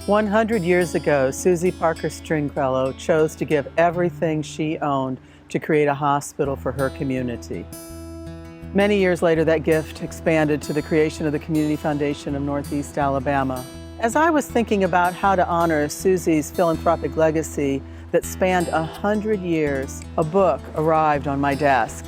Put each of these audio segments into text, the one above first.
100 years ago, Susie Parker Stringfellow chose to give everything she owned to create a hospital for her community. Many years later, that gift expanded to the creation of the Community Foundation of Northeast Alabama. As I was thinking about how to honor Susie's philanthropic legacy that spanned 100 years, a book arrived on my desk.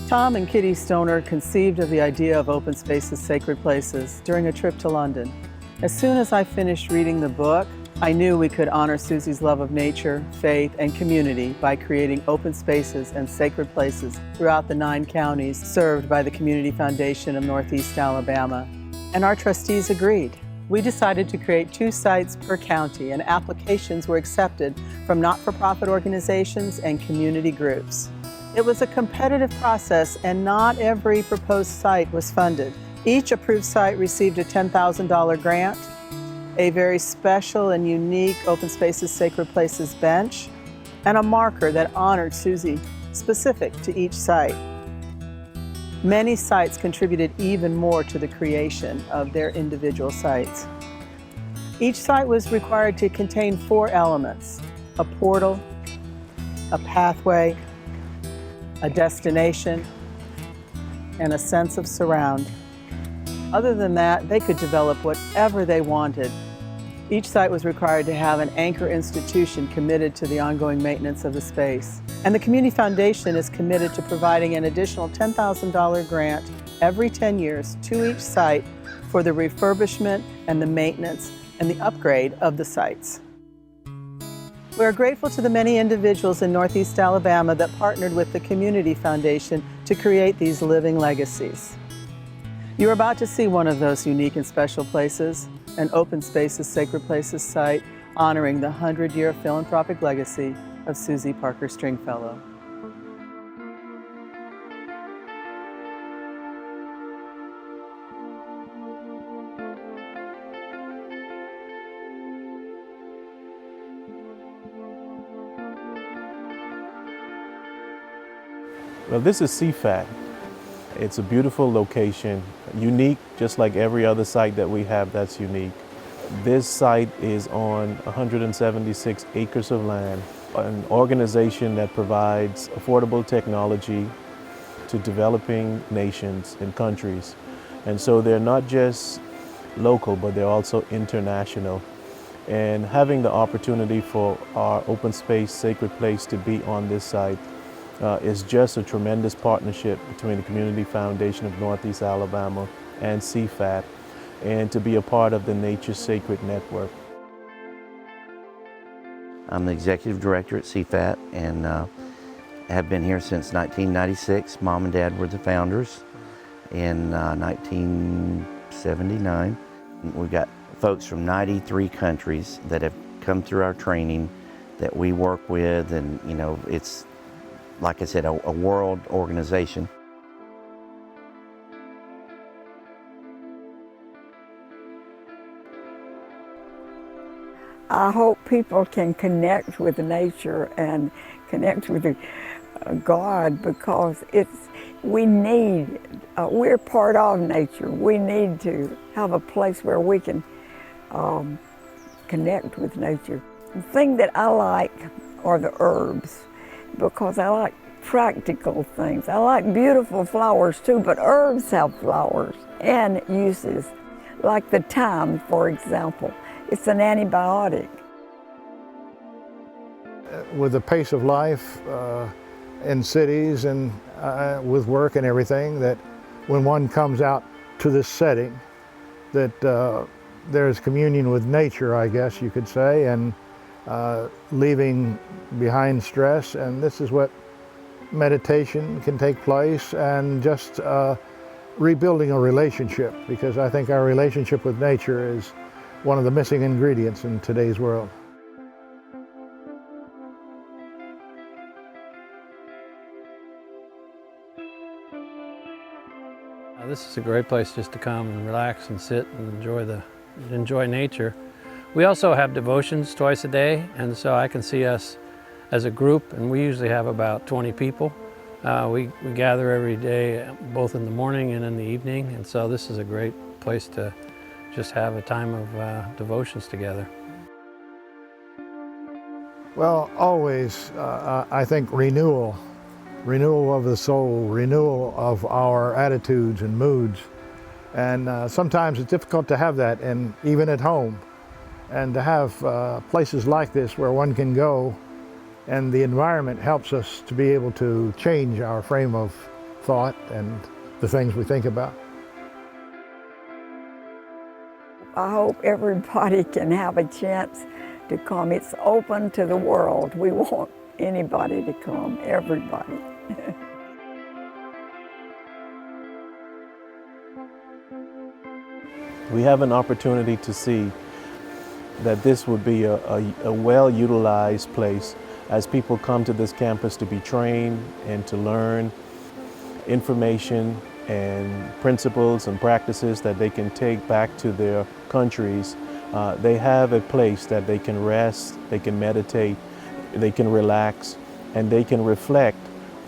Tom and Kitty Stoner conceived of the idea of open spaces, sacred places during a trip to London. As soon as I finished reading the book, I knew we could honor Susie's love of nature, faith, and community by creating open spaces and sacred places throughout the 9 counties served by the Community Foundation of Northeast Alabama. And our trustees agreed. We decided to create 2 sites per county, and applications were accepted from not-for-profit organizations and community groups. It was a competitive process, and not every proposed site was funded. Each approved site received a $10,000 grant, a very special and unique Open Spaces Sacred Places bench, and a marker that honored Susie, specific to each site. Many sites contributed even more to the creation of their individual sites. Each site was required to contain 4 elements: a portal, a pathway, a destination, and a sense of surround. Other than that, they could develop whatever they wanted. Each site was required to have an anchor institution committed to the ongoing maintenance of the space. And the Community Foundation is committed to providing an additional $10,000 grant every 10 years to each site for the refurbishment and the maintenance and the upgrade of the sites. We are grateful to the many individuals in Northeast Alabama that partnered with the Community Foundation to create these living legacies. You're about to see one of those unique and special places, an Open Spaces Sacred Places site honoring the 100-year philanthropic legacy of Susie Parker Stringfellow. Well, this is SIFAT. It's a beautiful location, unique, just like every other site that we have that's unique. This site is on 176 acres of land, an organization that provides affordable technology to developing nations and countries. And so they're not just local, but they're also international. And having the opportunity for our open space, sacred place to be on this site is just a tremendous partnership between the Community Foundation of Northeast Alabama and SIFAT, and to be a part of the Nature Sacred Network. I'm the Executive Director at SIFAT and have been here since 1996. Mom and Dad were the founders in 1979. We've got folks from 93 countries that have come through our training that we work with, and you know, it's, like I said, a world organization. I hope people can connect with nature and connect with God, because we're part of nature. We need to have a place where we can connect with nature. The thing that I like are the herbs, because I like practical things. I like beautiful flowers too, but herbs have flowers and uses. Like the thyme, for example. It's an antibiotic. With the pace of life in cities and with work and everything, that when one comes out to this setting, that there's communion with nature, I guess you could say, and leaving behind stress, and this is what meditation can take place, and just rebuilding a relationship, because I think our relationship with nature is one of the missing ingredients in today's world. This is a great place just to come and relax and sit and enjoy nature. We also have devotions twice a day, and so I can see us as a group, and we usually have about 20 people. We gather every day, both in the morning and in the evening, and so this is a great place to just have a time of devotions together. Well, always, I think renewal of the soul, renewal of our attitudes and moods. And sometimes it's difficult to have that, and even at home. And to have places like this where one can go, and the environment helps us to be able to change our frame of thought and the things we think about. I hope everybody can have a chance to come. It's open to the world. We want anybody to come, everybody. We have an opportunity to see that this would be a well-utilized place as people come to this campus to be trained and to learn information and principles and practices that they can take back to their countries. They have a place that they can rest, they can meditate, they can relax, and they can reflect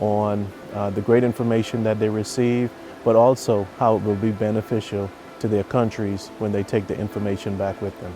on the great information that they receive, but also how it will be beneficial to their countries when they take the information back with them.